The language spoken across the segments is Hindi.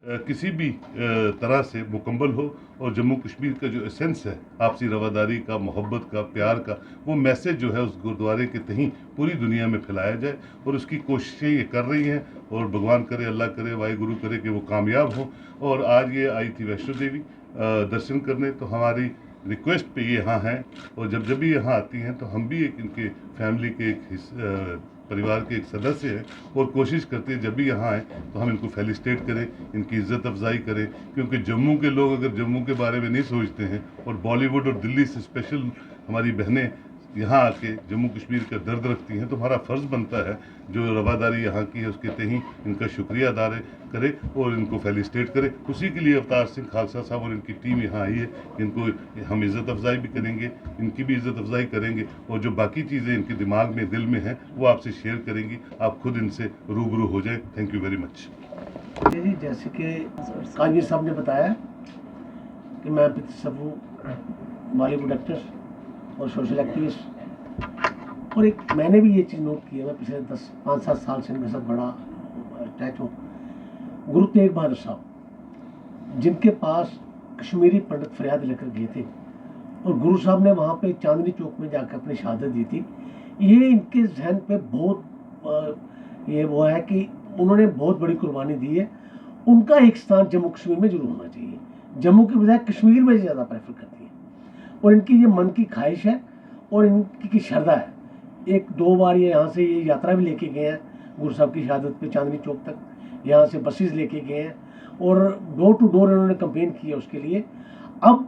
किसी भी तरह से मुकम्मल हो और जम्मू कश्मीर का जो एसेंस है आपसी रवादारी का, मोहब्बत का, प्यार का, वो मैसेज जो है उस गुरुद्वारे के तहीं पूरी दुनिया में फैलाया जाए और उसकी कोशिशें ये कर रही हैं और भगवान करे, अल्लाह करे, वाहिगुरु करे कि वो कामयाब हो। और आज ये आई थी वैष्णो देवी दर्शन करने, तो हमारी रिक्वेस्ट पे ये यहाँ हैं और जब जब भी यहाँ आती हैं तो हम भी एक इनके फैमिली के एक परिवार के एक सदस्य हैं और कोशिश करते हैं जब भी यहाँ आए तो हम इनको फेलिसिटेट करें, इनकी इज़्ज़त अफजाई करें, क्योंकि जम्मू के लोग अगर जम्मू के बारे में नहीं सोचते हैं और बॉलीवुड और दिल्ली से स्पेशल हमारी बहनें यहाँ आके जम्मू कश्मीर का दर्द रखती हैं, तो हमारा फ़र्ज़ बनता है जो रवादारी यहाँ की है उसके तहीं इनका शुक्रिया अदा करे और इनको फेलिसिटेट करें। उसी के लिए अवतार सिंह खालसा साहब और इनकी टीम यहाँ आई है। इनको हम इज़्ज़त अफजाई भी करेंगे, इनकी भी इज़्ज़त अफजाई करेंगे और जो बाकी चीज़ें इनके दिमाग में, दिल में हैं, वो आपसे शेयर करेंगी। आप खुद इनसे रूबरू हो जाएं। Thank you very much. जी, जैसे कि कानवीर साहब ने बताया कि मैं सबू बॉलीवुड एक्टर और सोशल एक्टिविस्ट, और एक मैंने भी ये चीज़ नोट की है, मैं पिछले 5-7 साल से इनके साथ बड़ा अटैच हूँ। गुरु तेग बहादुर साहब जिनके पास कश्मीरी पंडित फरियाद लेकर गए थे और गुरु साहब ने वहाँ पे चांदनी चौक में जाकर अपनी शहादत दी थी, ये इनके जहन पे बहुत ये वो है कि उन्होंने बहुत बड़ी कुर्बानी दी है। उनका एक स्थान जम्मू कश्मीर में जरूर होना चाहिए। जम्मू के बजाय कश्मीर में ज़्यादा प्रेफर करती है और इनकी ये मन की ख्वाहिश है और इनकी श्रद्धा है। 1-2 बार ये यहाँ से ये यात्रा भी लेके गए हैं गुरु साहब की शहादत पे चांदनी चौक तक, यहाँ से बसेस लेके गए हैं और डोर टू डोर इन्होंने कैंपेन किया उसके लिए। अब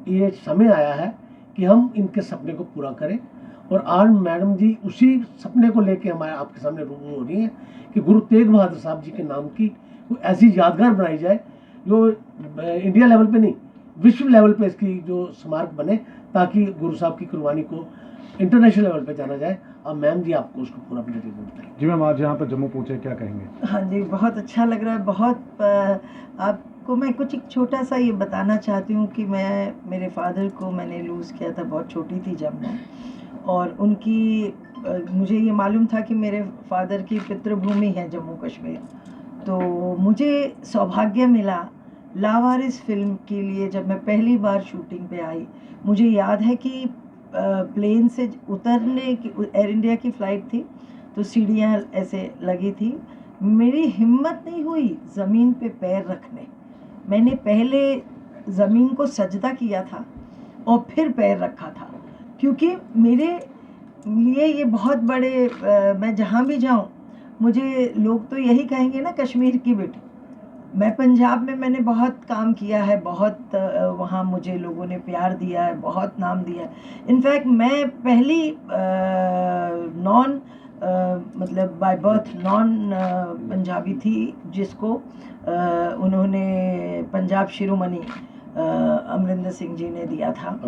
ये समय आया है कि हम इनके सपने को पूरा करें और आज मैडम जी उसी सपने को लेके हमारे आपके सामने रूबरू हो रही हैं कि गुरु तेग बहादुर साहब जी के नाम की कोई ऐसी यादगार बनाई जाए जो इंडिया लेवल पे नहीं, विश्व लेवल पे इसकी जो स्मारक बने, ताकि गुरु साहब की कुर्बानी को इंटरनेशनल लेवल पे जाना जाए। अब मैम जी आपको उसको पूरा अपना डिटेल बताइए। जी मैम, आज यहाँ पर जम्मू पहुँचे, क्या कहेंगे? हाँ जी, बहुत अच्छा लग रहा है। बहुत आपको मैं कुछ एक छोटा सा ये बताना चाहती हूँ कि मेरे फादर को मैंने लूज़ किया था, बहुत छोटी थी जब मैं, और उनकी मुझे ये मालूम था कि मेरे फादर की पितृभूमि है जम्मू कश्मीर। तो मुझे सौभाग्य मिला लावारिस फिल्म के लिए, जब मैं पहली बार शूटिंग पे आई, मुझे याद है कि प्लेन से उतरने की एयर इंडिया की फ़्लाइट थी, तो सीढ़ियाँ ऐसे लगी थी। मेरी हिम्मत नहीं हुई ज़मीन पे पैर रखने। मैंने पहले ज़मीन को सजदा किया था और फिर पैर रखा था, क्योंकि मेरे लिए ये बहुत बड़े मैं जहाँ भी जाऊँ मुझे लोग तो यही कहेंगे ना, कश्मीर की बेटी। मैं पंजाब में मैंने बहुत काम किया है, बहुत वहाँ मुझे लोगों ने प्यार दिया है, बहुत नाम दिया है। इनफैक्ट मैं पहली नॉन मतलब बाय बर्थ नॉन पंजाबी थी जिसको उन्होंने पंजाब शिरोमणि अमरिंदर सिंह जी ने दिया था।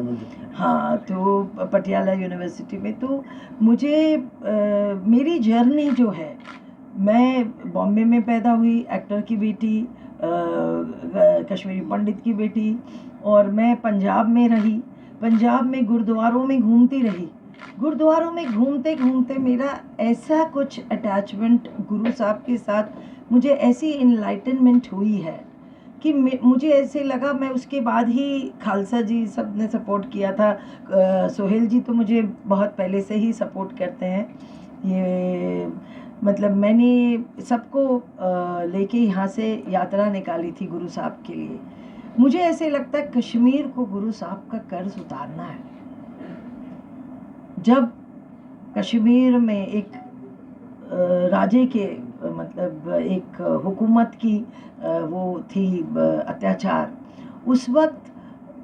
हाँ, तो पटियाला यूनिवर्सिटी में। तो मुझे मेरी जर्नी जो है, मैं बॉम्बे में पैदा हुई, एक्टर की बेटी, कश्मीरी पंडित की बेटी, और मैं पंजाब में रही। पंजाब में गुरुद्वारों में घूमती रही। गुरुद्वारों में घूमते घूमते मेरा ऐसा कुछ अटैचमेंट गुरु साहब के साथ, मुझे ऐसी इनलाइटनमेंट हुई है कि मुझे ऐसे लगा, मैं उसके बाद ही खालसा जी सब ने सपोर्ट किया था। सोहेल जी तो मुझे बहुत पहले से ही सपोर्ट करते हैं। ये मतलब मैंने सबको लेके यहाँ से यात्रा निकाली थी गुरु साहब के लिए। मुझे ऐसे लगता है कश्मीर को गुरु साहब का कर्ज उतारना है। जब कश्मीर में एक राजे के मतलब एक हुकूमत की वो थी अत्याचार, उस वक्त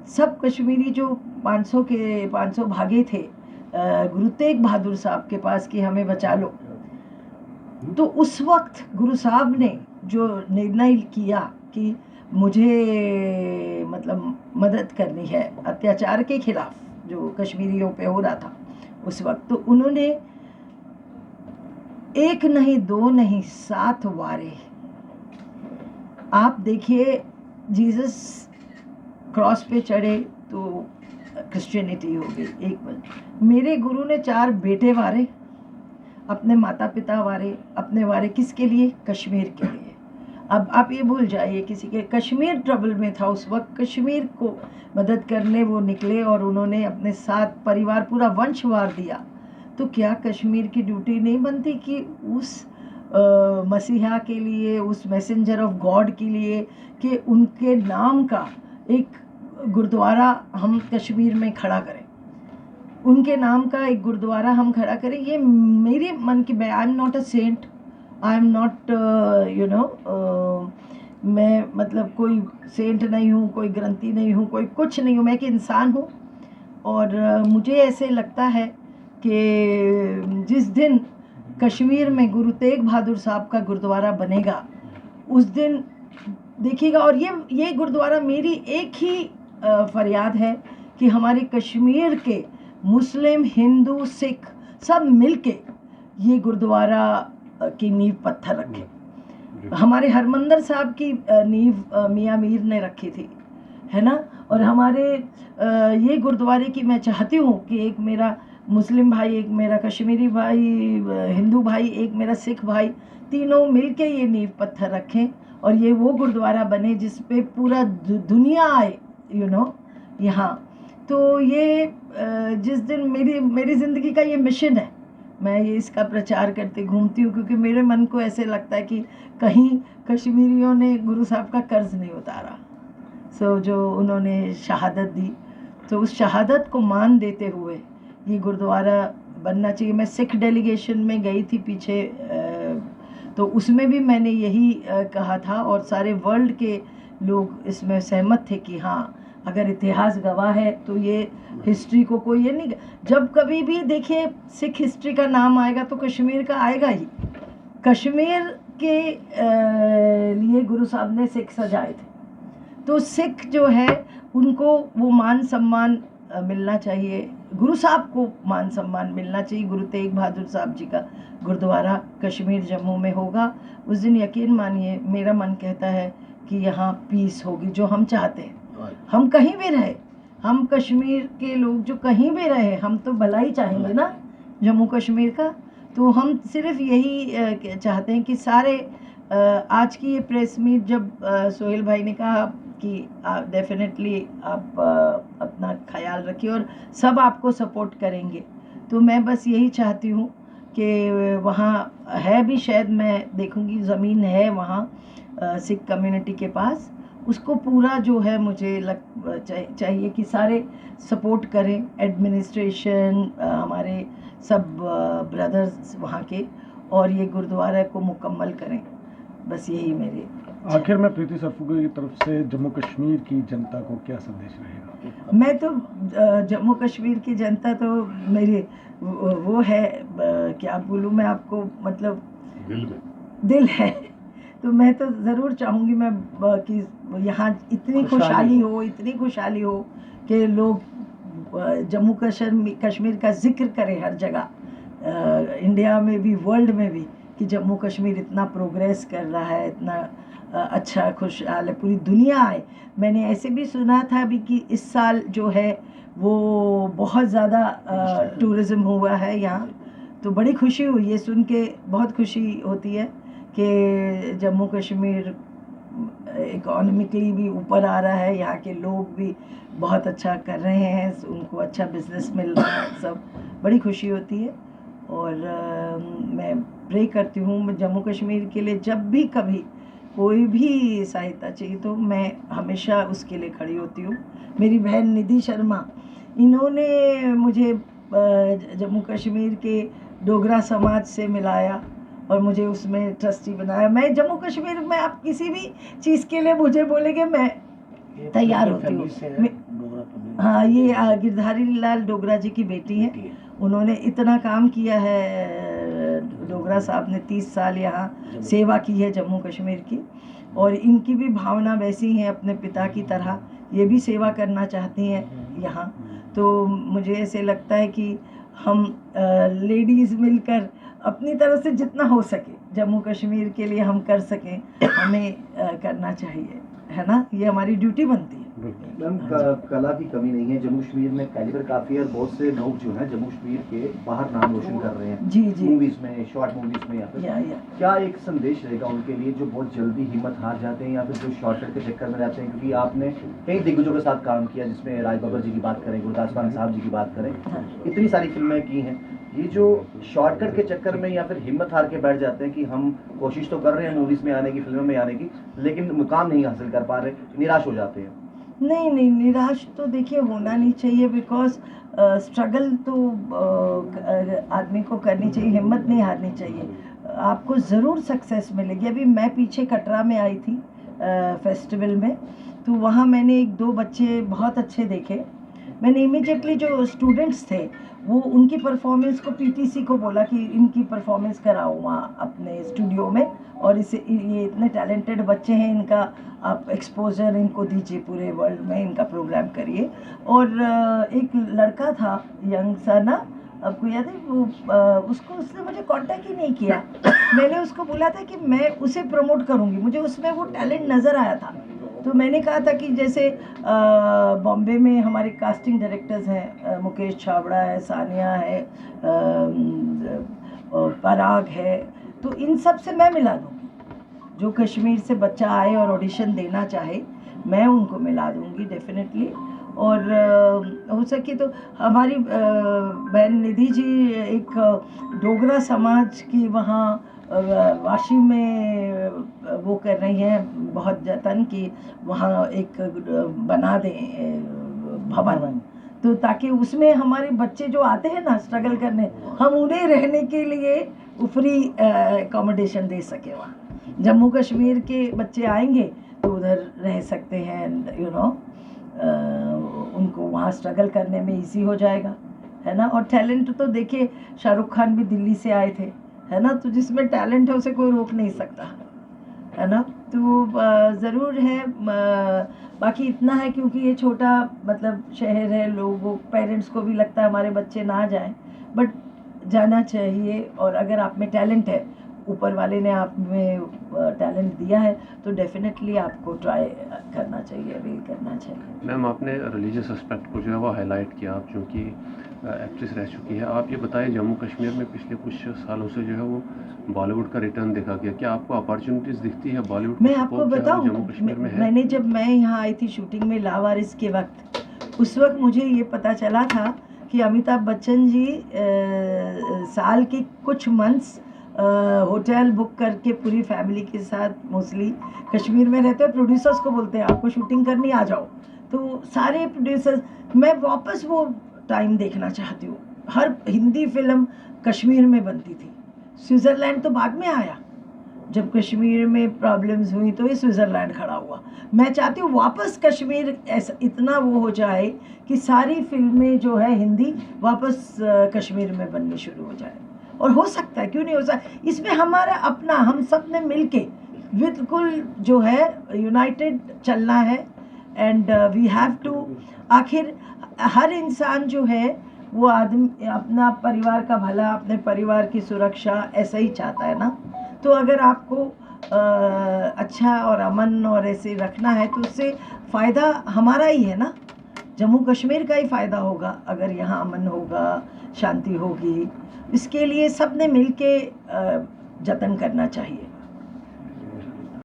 सब कश्मीरी जो 500 भागे थे गुरु तेग बहादुर साहब के पास कि हमें बचा लो। तो उस वक्त गुरु साहब ने जो निर्णय किया कि मुझे मतलब मदद करनी है अत्याचार के खिलाफ जो कश्मीरियों पे हो रहा था उस वक्त, तो उन्होंने 1 नहीं 2 नहीं 7 वारे, आप देखिए, जीसस क्रॉस पे चढ़े तो क्रिश्चियनिटी हो गई एक पल। मेरे गुरु ने 4 बेटे वारे, अपने माता पिता वारे, अपने वारे, किसके लिए? कश्मीर के लिए। अब आप ये भूल जाइए, किसी के कश्मीर ट्रबल में था उस वक्त, कश्मीर को मदद करने वो निकले और उन्होंने अपने साथ परिवार पूरा वंश वार दिया। तो क्या कश्मीर की ड्यूटी नहीं बनती कि उस मसीहा के लिए, उस मैसेंजर ऑफ गॉड के लिए, कि उनके नाम का एक गुरुद्वारा हम कश्मीर में खड़ा करें, उनके नाम का एक गुरुद्वारा हम खड़ा करें। ये मेरे मन की, I am not a saint, I am not you know, मैं मतलब कोई सेंट नहीं हूँ, कोई ग्रंथी नहीं हूँ, कोई कुछ नहीं हूँ, मैं एक इंसान हूँ। और मुझे ऐसे लगता है कि जिस दिन कश्मीर में गुरु तेग बहादुर साहब का गुरुद्वारा बनेगा, उस दिन देखिएगा। और ये गुरुद्वारा मेरी एक ही फरियाद है कि हमारे कश्मीर के मुस्लिम, हिंदू, सिख सब मिलके ये गुरुद्वारा की नींव पत्थर रखें। हमारे हरमंदिर साहब की नींव मियाँ मीर ने रखी थी, है ना। और हमारे ये गुरुद्वारे की मैं चाहती हूँ कि एक मेरा मुस्लिम भाई, एक मेरा कश्मीरी भाई, हिंदू भाई, एक मेरा सिख भाई, तीनों मिलके ये नींव पत्थर रखें और ये वो गुरुद्वारा बने जिस पे पूरा दुनिया आए, यू नो, यहाँ। तो ये जिस दिन मेरी ज़िंदगी का ये मिशन है, मैं ये इसका प्रचार करते घूमती हूँ, क्योंकि मेरे मन को ऐसे लगता है कि कहीं कश्मीरियों ने गुरु साहब का कर्ज नहीं उतारा। सो जो उन्होंने शहादत दी, तो उस शहादत को मान देते हुए ये गुरुद्वारा बनना चाहिए। मैं सिख डेलीगेशन में गई थी पीछे, तो उसमें भी मैंने यही कहा था और सारे वर्ल्ड के लोग इसमें सहमत थे कि हाँ, अगर इतिहास गवाह है तो ये हिस्ट्री को कोई ये नहीं, जब कभी भी देखिए सिख हिस्ट्री का नाम आएगा तो कश्मीर का आएगा ही। कश्मीर के लिए गुरु साहब ने सिख सजाए थे, तो सिख जो है उनको वो मान सम्मान मिलना चाहिए, गुरु साहब को मान सम्मान मिलना चाहिए। गुरु तेग बहादुर साहब जी का गुरुद्वारा कश्मीर जम्मू में होगा। उस दिन यकीन मानिए मेरा मन कहता है कि यहाँ पीस होगी, जो हम चाहते हैं। हम कहीं भी रहे, हम कश्मीर के लोग जो कहीं भी रहे, हम तो भलाई चाहेंगे ना जम्मू कश्मीर का। तो हम सिर्फ यही चाहते हैं कि सारे आज की ये प्रेस मीट जब सोहेल भाई ने कहा कि डेफिनेटली आप अपना ख्याल रखिए और सब आपको सपोर्ट करेंगे, तो मैं बस यही चाहती हूँ कि वहाँ है भी, शायद मैं देखूँगी ज़मीन है वहाँ सिख कम्युनिटी के पास, उसको पूरा जो है मुझे चाहिए कि सारे सपोर्ट करें, एडमिनिस्ट्रेशन, हमारे सब ब्रदर्स वहाँ के, और ये गुरुद्वारा को मुकम्मल करें। बस यही मेरे। आखिर में प्रीति सरफुगे की तरफ से जम्मू कश्मीर की जनता को क्या संदेश रहेगा? मैं तो जम्मू कश्मीर की जनता तो मेरी वो है, क्या बोलूँ मैं आपको, मतलब दिल है। तो मैं तो ज़रूर चाहूँगी मैं कि यहाँ इतनी खुशहाली हो, इतनी खुशहाली हो कि लोग जम्मू कश्मीर का जिक्र करें हर जगह, इंडिया में भी, वर्ल्ड में भी, कि जम्मू कश्मीर इतना प्रोग्रेस कर रहा है, इतना अच्छा खुशहाल है, पूरी दुनिया आए। मैंने ऐसे भी सुना था अभी कि इस साल जो है वो बहुत ज़्यादा टूरिज़्म हुआ है यहाँ, तो बड़ी खुशी हुई ये सुन के, बहुत खुशी होती है कि जम्मू कश्मीर इकोनॉमिकली भी ऊपर आ रहा है, यहाँ के लोग भी बहुत अच्छा कर रहे हैं, उनको अच्छा बिजनेस मिल रहा है, सब बड़ी खुशी होती है। और मैं प्रे करती हूँ जम्मू कश्मीर के लिए, जब भी कभी कोई भी सहायता चाहिए तो मैं हमेशा उसके लिए खड़ी होती हूँ। मेरी बहन निधि शर्मा, इन्होंने मुझे जम्मू कश्मीर के डोगरा समाज से मिलाया और मुझे उसमें ट्रस्टी बनाया। मैं जम्मू कश्मीर में आप किसी भी चीज़ के लिए मुझे बोलेंगे मैं तैयार होती हूँ। हाँ, ये गिरधारी लाल डोगरा जी की बेटी हैं, उन्होंने इतना काम किया है, डोगरा साहब ने 30 साल यहाँ सेवा की है जम्मू कश्मीर की, और इनकी भी भावना वैसी है अपने पिता की तरह, ये भी सेवा करना चाहती हैं यहाँ। तो मुझे ऐसे लगता है कि हम लेडीज़ मिलकर अपनी तरफ से जितना हो सके जम्मू कश्मीर के लिए हम कर सकें, हमें करना चाहिए, है ना, ये हमारी ड्यूटी बनती है। मैम कला की कमी नहीं है, जम्मू कश्मीर में कैलिबर काफ़ी है और बहुत से लोग जो हैं जम्मू कश्मीर के बाहर नाम रोशन कर रहे हैं, जी जी मूवीज़ में, शॉर्ट मूवीज़ में, या फिर या क्या एक संदेश रहेगा उनके लिए जो बहुत जल्दी हिम्मत हार जाते हैं या फिर जो शॉर्टकट के चक्कर में रहते हैं? क्योंकि आपने कई दिग्गजों के साथ काम किया, जिसमें राज बब्बर जी की बात करें, गुरदास मान साहब जी की बात करें, इतनी सारी फिल्में की हैं। ये जो शॉर्टकट के चक्कर में या फिर हिम्मत हार के बैठ जाते हैं कि हम कोशिश तो कर रहे हैं मूवीज़ में आने की, फिल्मों में आने की, लेकिन मुकाम नहीं हासिल कर पा रहे, निराश हो जाते हैं। नहीं नहीं, निराश तो देखिए होना नहीं चाहिए, बिकॉज स्ट्रगल तो आदमी को करनी चाहिए, हिम्मत नहीं हारनी चाहिए, आपको ज़रूर सक्सेस मिलेगी। अभी मैं पीछे कटरा में आई थी फेस्टिवल में, तो वहाँ मैंने 1-2 बच्चे बहुत अच्छे देखे। मैंने इमीडिएटली जो स्टूडेंट्स थे वो उनकी परफॉर्मेंस को पीटीसी को बोला कि इनकी परफॉर्मेंस कराओ वहाँ अपने स्टूडियो में, और इसे ये इतने टैलेंटेड बच्चे हैं, इनका आप एक्सपोजर इनको दीजिए, पूरे वर्ल्ड में इनका प्रोग्राम करिए। और एक लड़का था यंग सा ना, आपको याद है वो, उसको उसने मुझे कांटेक्ट ही नहीं किया। मैंने उसको बोला था कि मैं उसे प्रमोट करूँगी, मुझे उसमें वो टैलेंट नज़र आया था। तो मैंने कहा था कि जैसे बॉम्बे में हमारे कास्टिंग डायरेक्टर्स हैं, मुकेश छाबड़ा है, सानिया है, पराग है, तो इन सब से मैं मिला दूँगी। जो कश्मीर से बच्चा आए और ऑडिशन देना चाहे, मैं उनको मिला दूँगी डेफिनेटली। और हो सके तो हमारी बहन निधि जी एक डोगरा समाज की वहाँ वाशी में वो कर रही हैं बहुत जतन कि वहाँ एक बना दें भवन, तो ताकि उसमें हमारे बच्चे जो आते हैं ना स्ट्रगल करने, हम उन्हें रहने के लिए फ्री एकोमोडेशन दे सके। वहाँ जम्मू कश्मीर के बच्चे आएंगे तो उधर रह सकते हैं, यू नो उनको वहाँ स्ट्रगल करने में इजी हो जाएगा, है ना। और टैलेंट तो देखिए शाहरुख खान भी दिल्ली से आए थे, है ना, तो जिसमें टैलेंट है उसे कोई रोक नहीं सकता, है ना। तो ज़रूर है, बाकी इतना है क्योंकि ये छोटा मतलब शहर है, लोगों पेरेंट्स को भी लगता है हमारे बच्चे ना जाएं, बट जाना चाहिए। और अगर आप में टैलेंट है, ऊपर वाले ने आप में टैलेंट दिया है, तो डेफिनेटली आपको ट्राई करना चाहिए, अवेल करना चाहिए। मैम आपने रिलीजियस एस्पेक्ट को जो है वो हाईलाइट किया, आप चूँकि एक्ट्रेस रह चुकी है, आप ये बताएं जम्मू कश्मीर में पिछले कुछ सालों से जो है वो बॉलीवुड का रिटर्न देखा गया, क्या आपको अपॉर्चुनिटीज़ दिखती है बॉलीवुड? मैं आपको बताऊं, जम्मू कश्मीर में है? मैंने जब मैं यहाँ आई थी शूटिंग में लावारिस के वक्त, उस वक्त मुझे ये पता चला था कि अमिताभ बच्चन जी साल के कुछ मंथ्स होटल बुक करके पूरी फैमिली के साथ मोस्टली कश्मीर में रहते हैं, प्रोड्यूसर्स को बोलते हैं आपको शूटिंग करनी, आ जाओ। तो सारे प्रोड्यूसर्स, मैं वापस वो टाइम देखना चाहती हूँ। हर हिंदी फिल्म कश्मीर में बनती थी, स्विट्ज़रलैंड तो बाद में आया, जब कश्मीर में प्रॉब्लम्स हुई तो ये स्विट्ज़रलैंड खड़ा हुआ। मैं चाहती हूँ वापस कश्मीर ऐसा इतना वो हो जाए कि सारी फिल्में जो है हिंदी वापस कश्मीर में बननी शुरू हो जाए, और हो सकता है, क्यों नहीं हो सकता। इसमें हमारा अपना, हम सब ने मिल के बिल्कुल जो है यूनाइटेड चलना है, एंड वी हैव टू। आखिर हर इंसान जो है वो आदमी अपना परिवार का भला, अपने परिवार की सुरक्षा ऐसा ही चाहता है ना। तो अगर आपको अच्छा और अमन और ऐसे रखना है तो उससे फ़ायदा हमारा ही है ना, जम्मू कश्मीर का ही फ़ायदा होगा अगर यहाँ अमन होगा, शांति होगी। इसके लिए सब ने मिल के जतन करना चाहिए।